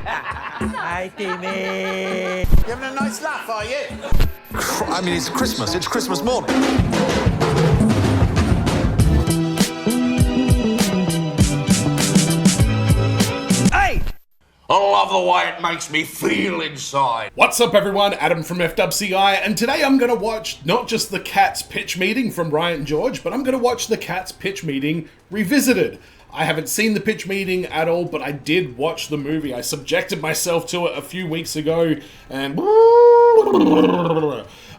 Hi, Timmy. You having a nice laugh, are you? I mean, it's Christmas. It's Christmas morning. Hey! I love the way it makes me feel inside. What's up, everyone? Adam from FWCI, and today I'm going to watch not just the Cats pitch meeting from Ryan George, but I'm going to watch the Cats pitch meeting revisited. I haven't seen the pitch meeting at all, but I did watch the movie. I subjected myself to it a few weeks ago, and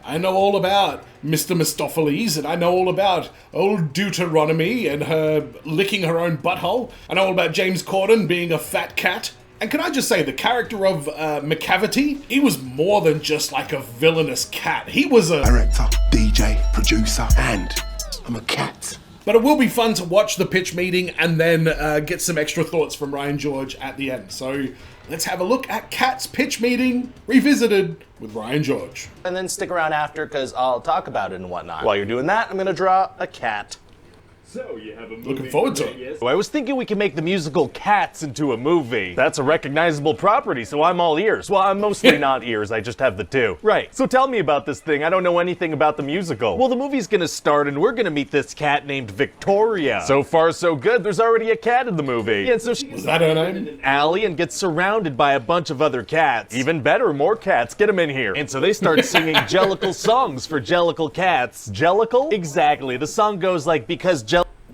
I know all about Mr. Mistopheles, and I know all about old Deuteronomy and her licking her own butthole. I know all about James Corden being a fat cat. And can I just say, the character of McCavity, he was more than just like a villainous cat. He was a Director, DJ, producer, and I'm a cat. But it will be fun to watch the pitch meeting and then get some extra thoughts from Ryan George at the end. So let's have a look at Cats pitch meeting revisited with Ryan George. And then stick around after, because I'll talk about it and whatnot. While you're doing that, I'm gonna draw a cat. So, you have a movie. Looking forward to it. Yes. Well, I was thinking we could make the musical Cats into a movie. That's a recognizable property, so I'm all ears. Well, I'm mostly not ears, I just have the two. Right, so tell me about this thing. I don't know anything about the musical. Well, the movie's gonna start and we're gonna meet this cat named Victoria. So far, so good. There's already a cat in the movie. Yeah, and so she Was that her name? alley and gets surrounded by a bunch of other cats. Even better, more cats. Get them in here. And so they start singing Jellicle songs for Jellicle cats. Jellicle? Exactly. The song goes like, because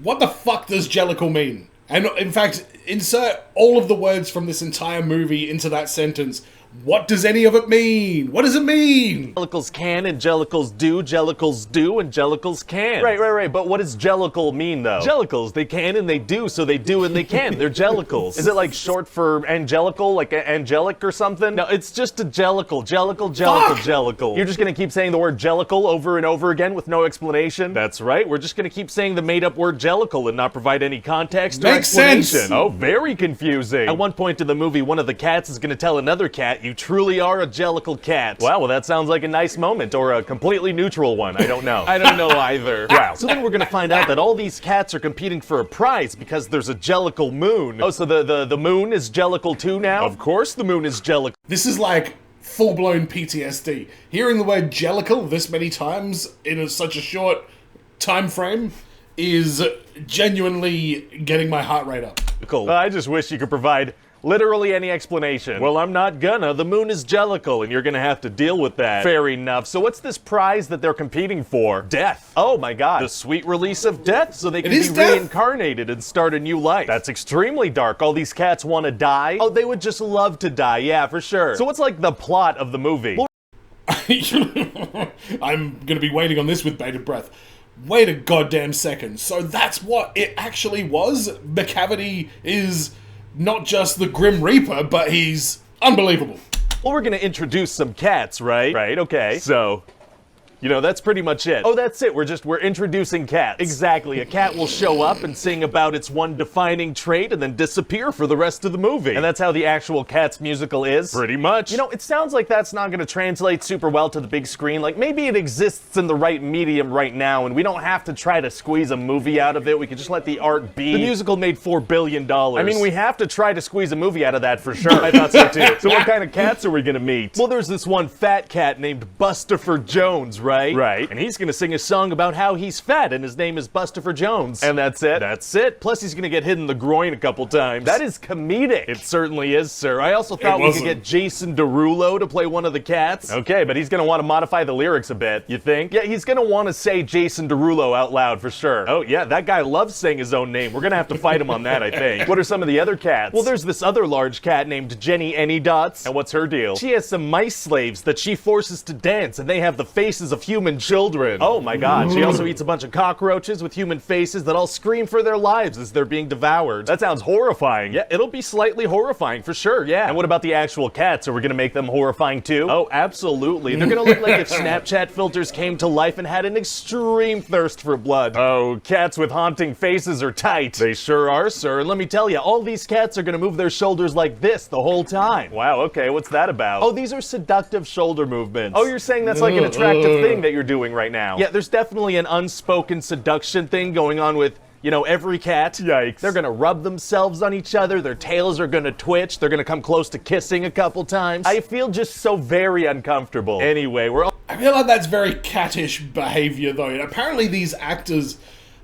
What the fuck does Jellicle mean? And in fact, insert all of the words from this entire movie into that sentence. What does any of it mean? What does it mean? Jellicles can and Jellicles do, and Jellicles can. Right. But what does Jellicle mean, though? Jellicles, they can and they do, so they do and they can. They're Jellicles. Is it like short for angelical, like angelic or something? No, it's just a Jellicle. Jellicle. You're just gonna keep saying the word Jellicle over and over again with no explanation? That's right. We're just gonna keep saying the made-up word Jellicle and not provide any context or Makes explanation. sense. Oh, very confusing. At one point in the movie, one of the cats is gonna tell another cat, "You truly are a Jellicle cat." Wow, well that sounds like a nice moment, or a completely neutral one. I don't know. I don't know either. Wow. So then we're gonna find out that all these cats are competing for a prize because there's a Jellicle moon. Oh, so the moon is Jellicle too now? Of course the moon is Jellicle. This is like full-blown PTSD. Hearing the word Jellicle this many times in such a short time frame is genuinely getting my heart rate up. Cool. I just wish you could provide literally any explanation. Well, I'm not gonna. The moon is Jellicle, and you're gonna have to deal with that. Fair enough. So what's this prize that they're competing for? Death. Oh my god. The sweet release of death, so they can be is death? reincarnated and start a new life. That's extremely dark. All these cats want to die? Oh, they would just love to die, yeah, for sure. So what's like the plot of the movie? I'm gonna be waiting on this with bated breath. Wait a goddamn second. So that's what it actually was? McCavity is not just the Grim Reaper, but he's unbelievable. Well, we're gonna introduce some cats, right? Right, okay. So, you know, that's pretty much it. Oh, that's it. We're introducing cats. Exactly. A cat will show up and sing about its one defining trait and then disappear for the rest of the movie. And that's how the actual Cats musical is? Pretty much. You know, it sounds like that's not gonna translate super well to the big screen. Like, maybe it exists in the right medium right now, and we don't have to try to squeeze a movie out of it. We could just let the art be. The musical made $4 billion. I mean, we have to try to squeeze a movie out of that for sure. I thought so too. So what kind of cats are we gonna meet? Well, there's this one fat cat named Bustopher Jones, right? Right. And he's gonna sing a song about how he's fat and his name is Bustopher Jones. And that's it? That's it. Plus he's gonna get hit in the groin a couple times. That is comedic. It certainly is, sir. I also thought we could get Jason Derulo to play one of the cats. Okay, but he's gonna want to modify the lyrics a bit, you think? Yeah, he's gonna want to say Jason Derulo out loud for sure. Oh yeah, that guy loves saying his own name. We're gonna have to fight him on that, I think. What are some of the other cats? Well, there's this other large cat named Jenny Anydots. And what's her deal? She has some mice slaves that she forces to dance, and they have the faces of human children. Oh my god, she also eats a bunch of cockroaches with human faces that all scream for their lives as they're being devoured. That sounds horrifying. Yeah, it'll be slightly horrifying for sure, yeah. And what about the actual cats? Are we gonna make them horrifying too? Oh, absolutely. They're gonna look like if Snapchat filters came to life and had an extreme thirst for blood. Oh, cats with haunting faces are tight. They sure are, sir. And let me tell you, all these cats are gonna move their shoulders like this the whole time. Wow, okay, what's that about? Oh, these are seductive shoulder movements. Oh, you're saying that's like an attractive thing that you're doing right now. Yeah, there's definitely an unspoken seduction thing going on with You know, every cat. Yikes. They're gonna rub themselves on each other, their tails are gonna twitch, they're gonna come close to kissing a couple times. I feel just so very uncomfortable. Anyway, we're all— I feel like that's very cattish behavior, though. And apparently these actors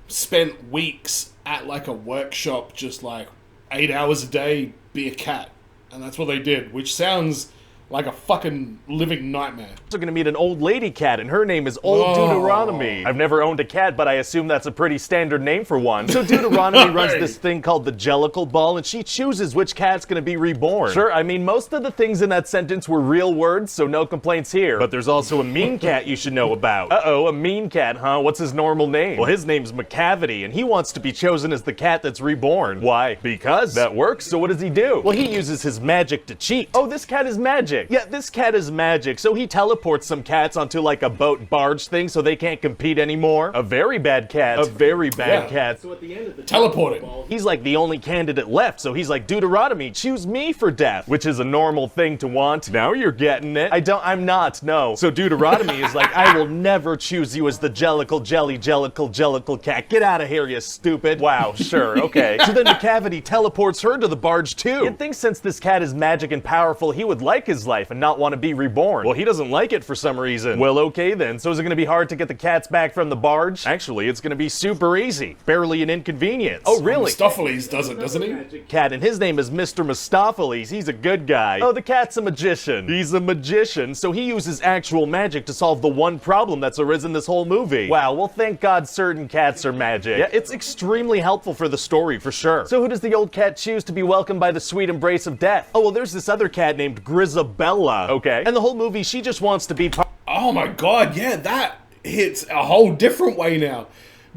spent weeks at like a workshop, just like 8 hours a day, be a cat. And that's what they did, which sounds like a fucking living nightmare. We're gonna meet an old lady cat, and her name is Old Deuteronomy. I've never owned a cat, but I assume that's a pretty standard name for one. So Deuteronomy runs this thing called the Jellicle ball, and she chooses which cat's gonna be reborn. Sure, I mean, most of the things in that sentence were real words, so no complaints here. But there's also a mean cat you should know about. Uh-oh, a mean cat, huh? What's his normal name? Well, his name's McCavity, and he wants to be chosen as the cat that's reborn. Why? Because that works, so what does he do? Well, he uses his magic to cheat. Oh, this cat is magic. Yeah, this cat is magic, so he teleports some cats onto like a boat barge thing so they can't compete anymore. A very bad cat. A very bad cat. So at the end of the Teleporting. He's like the only candidate left, so he's like, Deuteronomy, choose me for death, which is a normal thing to want. Now you're getting it. I'm not, no. So Deuteronomy is like, I will never choose you as the Jellicle Jellicle cat. Get out of here, you stupid. Wow, sure, okay. So then McCavity teleports her to the barge too. You'd think since this cat is magic and powerful, he would like his life and not want to be reborn. Well, he doesn't like it for some reason. Well, okay then. So is it going to be hard to get the cats back from the barge? Actually, it's going to be super easy. Barely an inconvenience. Oh, really? Mistopheles does it, doesn't he? Cat, and his name is Mr. Mistopheles. He's a good guy. Oh, the cat's a magician. He's a magician, so he uses actual magic to solve the one problem that's arisen this whole movie. Wow, well, thank God certain cats are magic. Yeah, it's extremely helpful for the story, for sure. So who does the old cat choose to be welcomed by the sweet embrace of death? Oh, well, there's this other cat named Grisabella. Okay. And the whole movie, she just wants to be part— Oh my god, yeah, that hits a whole different way now.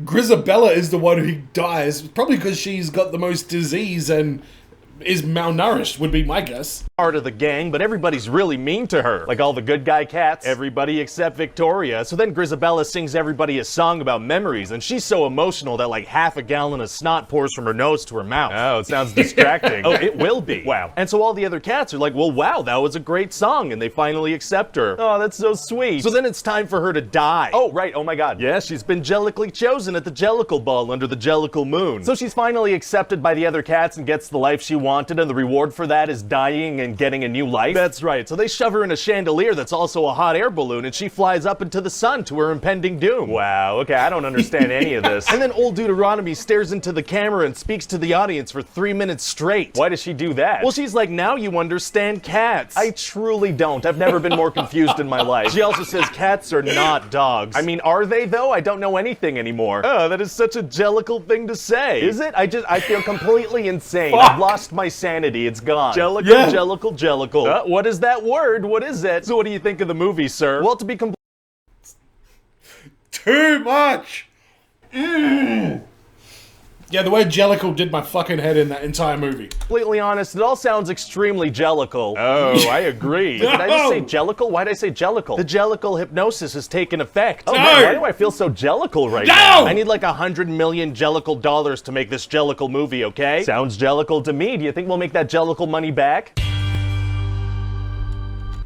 Grisabella is the one who dies, probably because she's got the most disease and is malnourished, would be my guess. Part of the gang, but everybody's really mean to her. Like all the good guy cats. Everybody except Victoria. So then Grisabella sings everybody a song about memories, and she's so emotional that like half a gallon of snot pours from her nose to her mouth. Oh, it sounds distracting. Oh, it will be. Wow. And so all the other cats are like, well, wow, that was a great song, and they finally accept her. Oh, that's so sweet. So then it's time for her to die. Oh, right, oh my god. Yeah, she's been jellically chosen at the Jellicle ball under the Jellicle moon. So she's finally accepted by the other cats and gets the life she wants, and the reward for that is dying and getting a new life? That's right. So they shove her in a chandelier that's also a hot air balloon, and she flies up into the sun to her impending doom. Wow, okay, I don't understand any of this. And then old Deuteronomy stares into the camera and speaks to the audience for 3 minutes straight. Why does she do that? Well, she's like, now you understand cats. I truly don't. I've never been more confused in my life. She also says cats are not dogs. I mean, are they though? I don't know anything anymore. Oh, that is such a Jellicle thing to say. Is it? I feel completely insane. I've lost my sanity. It's gone. Jellicle, yeah. Jellicle. What is that word? What is it? So what do you think of the movie, sir? Well, to be too much! Yeah, the word Jellicle did my fucking head in that entire movie. Completely honest, it all sounds extremely Jellicle. Oh, I agree. Did I just say Jellicle? Why did I say Jellicle? The Jellicle hypnosis has taken effect. Oh, man, why do I feel so Jellicle right now? I need like $100 million Jellicle to make this Jellicle movie, okay? Sounds Jellicle to me. Do you think we'll make that Jellicle money back?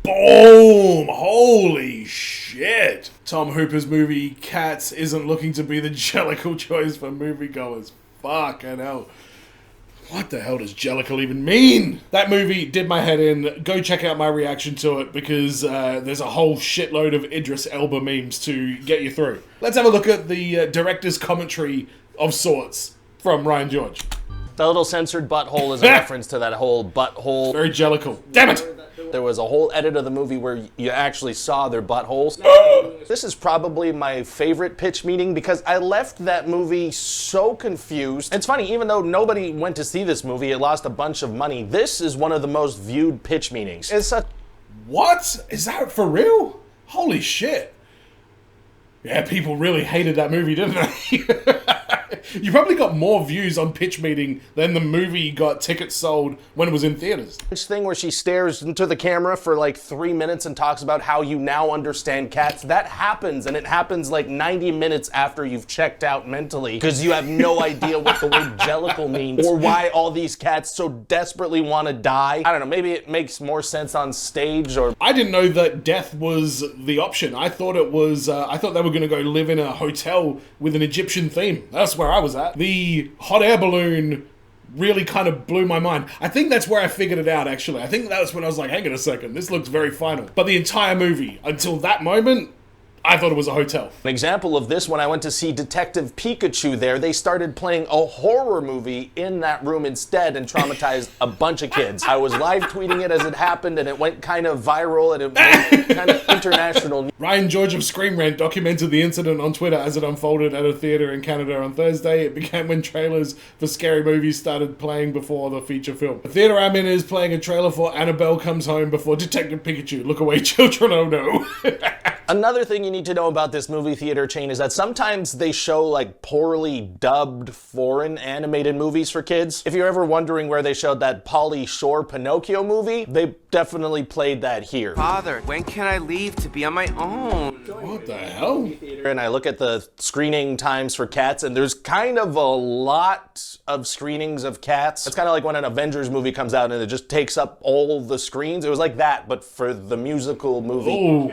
Boom! Holy shit! Tom Hooper's movie Cats isn't looking to be the Jellicle choice for moviegoers. Fucking hell. What the hell does Jellicle even mean? That movie did my head in. Go check out my reaction to it because there's a whole shitload of Idris Elba memes to get you through. Let's have a look at the director's commentary of sorts from Ryan George. The little censored butthole is a reference to that whole butthole. Very Jellicle. Damn it! There was a whole edit of the movie where you actually saw their buttholes. This is probably my favorite pitch meeting because I left that movie so confused. It's funny, even though nobody went to see this movie, it lost a bunch of money. This is one of the most viewed pitch meetings. It's such— What? Is that for real? Holy shit. Yeah, people really hated that movie, didn't they? You probably got more views on Pitch Meeting than the movie got tickets sold when it was in theaters. This thing where she stares into the camera for like 3 minutes and talks about how you now understand cats. That happens, and it happens like 90 minutes after you've checked out mentally because you have no idea what the word Jellicle means or why all these cats so desperately want to die. I don't know, maybe it makes more sense on stage or— I didn't know that death was the option. I thought it was, I thought they were going to go live in a hotel with an Egyptian theme. That's that's where I was at. The hot air balloon really kind of blew my mind. I think that's where I figured it out, actually. I think that was when I was like, hang on a second, this looks very final. But the entire movie, until that moment, I thought it was a hotel. An example of this, when I went to see Detective Pikachu there, they started playing a horror movie in that room instead and traumatized a bunch of kids. I was live tweeting it as it happened, and it went kind of viral, and it went kind of international. Ryan George of Scream Rant documented the incident on Twitter as it unfolded at a theater in Canada on Thursday. It began when trailers for scary movies started playing before the feature film. The theater I'm in is playing a trailer for Annabelle Comes Home before Detective Pikachu. Look away, children, oh no. Another thing you need to know about this movie theater chain is that sometimes they show like poorly dubbed foreign animated movies for kids. If you're ever wondering where they showed that Pauly Shore Pinocchio movie, they definitely played that here. Father, when can I leave to be on my own? What the hell? And I look at the screening times for Cats, and there's kind of a lot of screenings of Cats. It's kind of like when an Avengers movie comes out and it just takes up all the screens. It was like that, but for the musical movie. Ooh,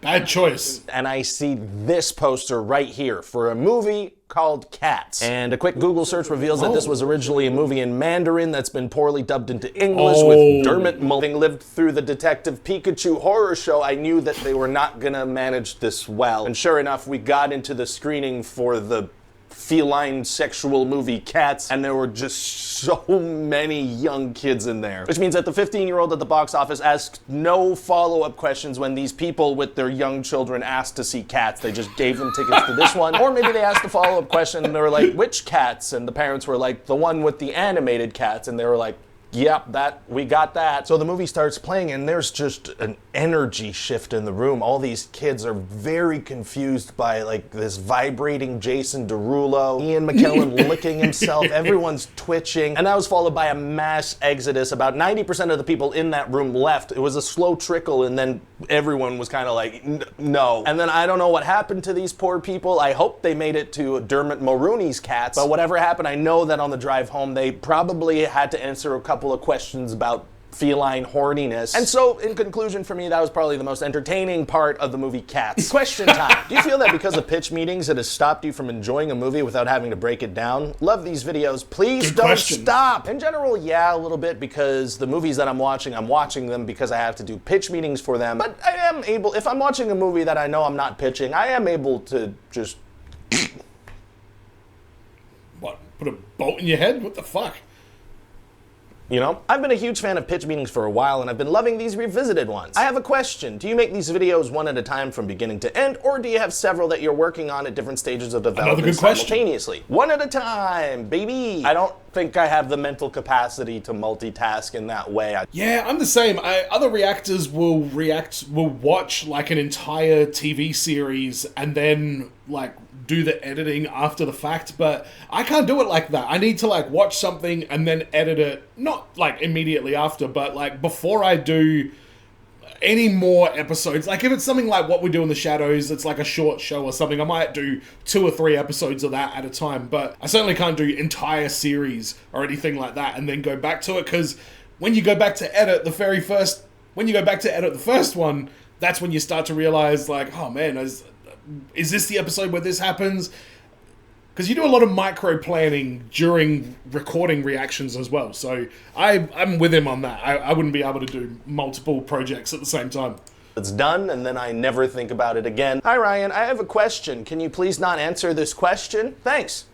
bad choice. And I see this poster right here for a movie called Cats. And a quick Google search reveals that this was originally a movie in Mandarin that's been poorly dubbed into English with Dermot Mulroney. Having lived through the Detective Pikachu horror show, I knew that they were not gonna manage this well. And sure enough, we got into the screening for the feline sexual movie Cats, and there were just so many young kids in there. Which means that the 15-year-old at the box office asked no follow-up questions when these people with their young children asked to see Cats. They just gave them tickets to this one. Or maybe they asked a follow-up question and they were like, which Cats? And the parents were like, the one with the animated cats. And they were like, yep, we got that. So the movie starts playing and there's just an energy shift in the room. All these kids are very confused by like this vibrating Jason Derulo, Ian McKellen licking himself, everyone's twitching. And that was followed by a mass exodus. About 90% of the people in that room left. It was a slow trickle and then everyone was kind of like, no. And then I don't know what happened to these poor people. I hope they made it to Dermot Mulroney's Cats. But whatever happened, I know that on the drive home, they probably had to answer a couple of questions about feline horniness. And so, in conclusion for me, that was probably the most entertaining part of the movie Cats. Question time. Do you feel that because of pitch meetings it has stopped you from enjoying a movie without having to break it down? Love these videos. Please don't stop. In general, yeah, a little bit, because the movies that I'm watching them because I have to do pitch meetings for them. But I am able, if I'm watching a movie that I know I'm not pitching, I am able to just... What, put a bolt in your head? What the fuck? You know? I've been a huge fan of pitch meetings for a while, and I've been loving these revisited ones. I have a question. Do you make these videos one at a time from beginning to end, or do you have several that you're working on at different stages of development simultaneously? One at a time, baby! I don't think I have the mental capacity to multitask in that way. Yeah, I'm the same. Other reactors will watch like an entire TV series and then like do the editing after the fact, but I can't do it like that. I need to like watch something and then edit it, not like immediately after, but like before I do any more episodes. Like if it's something like What We Do in the Shadows, it's like a short show or something, I might do 2 or 3 episodes of that at a time, but I certainly can't do entire series or anything like that and then go back to it, because when you go back to edit the first one, that's when you start to realize like, oh man, is this the episode where this happens? Because you do a lot of micro planning during recording reactions as well. So I'm with him on that. I wouldn't be able to do multiple projects at the same time. It's done, and then I never think about it again. Hi, Ryan. I have a question. Can you please not answer this question? Thanks.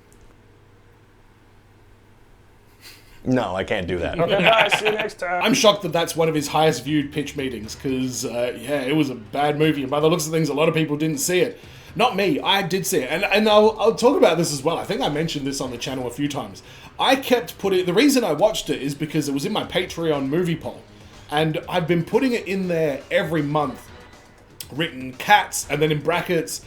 No, I can't do that. Okay, bye. See you next time. I'm shocked that that's one of his highest viewed pitch meetings, because, yeah, it was a bad movie, and by the looks of things, a lot of people didn't see it. Not me, I did see it, and I'll talk about this as well. I think I mentioned this on the channel a few times. I kept putting, the reason I watched it is because it was in my Patreon movie poll, and I've been putting it in there every month, written Cats, and then in brackets,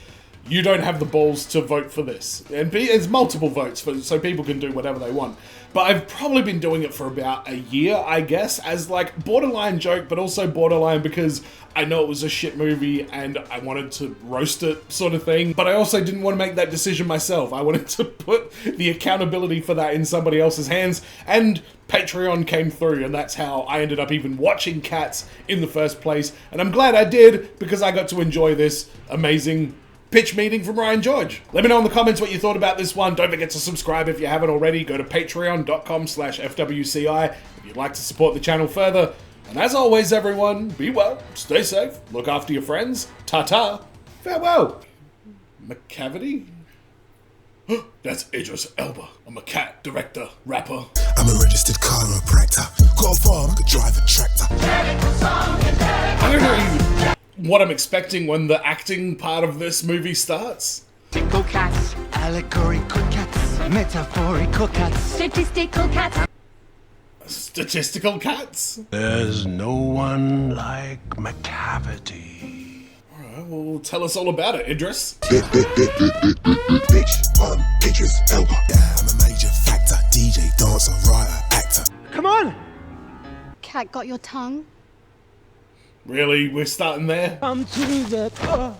you don't have the balls to vote for this. And it's multiple votes, so people can do whatever they want. But I've probably been doing it for about a year, I guess, as like borderline joke, but also borderline because I know it was a shit movie and I wanted to roast it sort of thing. But I also didn't want to make that decision myself. I wanted to put the accountability for that in somebody else's hands. And Patreon came through, and that's how I ended up even watching Cats in the first place. And I'm glad I did, because I got to enjoy this amazing pitch meeting from Ryan George. Let me know in the comments what you thought about this one. Don't forget to subscribe if you haven't already. Go to patreon.com/FWCI if you'd like to support the channel further. And as always, everyone, be well, stay safe, look after your friends, ta-ta, farewell. McCavity? That's Idris Elba. I'm a cat, director, rapper. I'm a registered chiropractor. Got a farm, I could drive a tractor. I don't know what I'm expecting when the acting part of this movie starts. Tickle cats, allegorical cats, metaphorical cats, statistical cats. Statistical cats? There's no one like McCavity. Alright, well, tell us all about it, Idris. Bitch, I'm Idris Elba. Yeah, I'm a major factor. DJ, dancer, writer, actor. Come on! Cat got your tongue? Really? We're starting there? Come to the...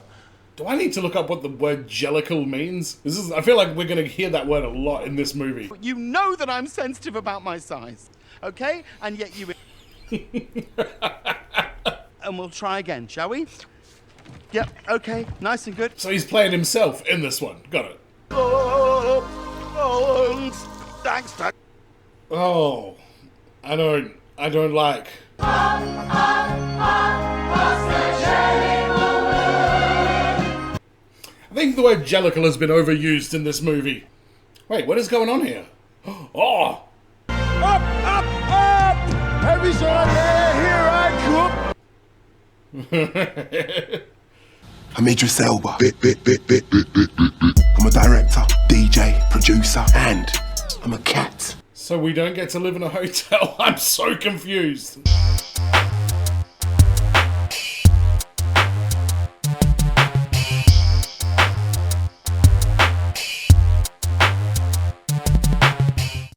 Do I need to look up what the word Jellicle means? I feel like we're going to hear that word a lot in this movie. You know that I'm sensitive about my size, okay? And yet you... And we'll try again, shall we? Yep, okay, nice and good. So he's playing himself in this one. Got it. Thanks, Oh, I don't like. I think the word Jellicle has been overused in this movie. Wait, what is going on here? Oh! Up, up, up! Heavy side, here I come! I'm Idris Elba. I'm a director, DJ, producer, and I'm a cat. So we don't get to live in a hotel? I'm so confused.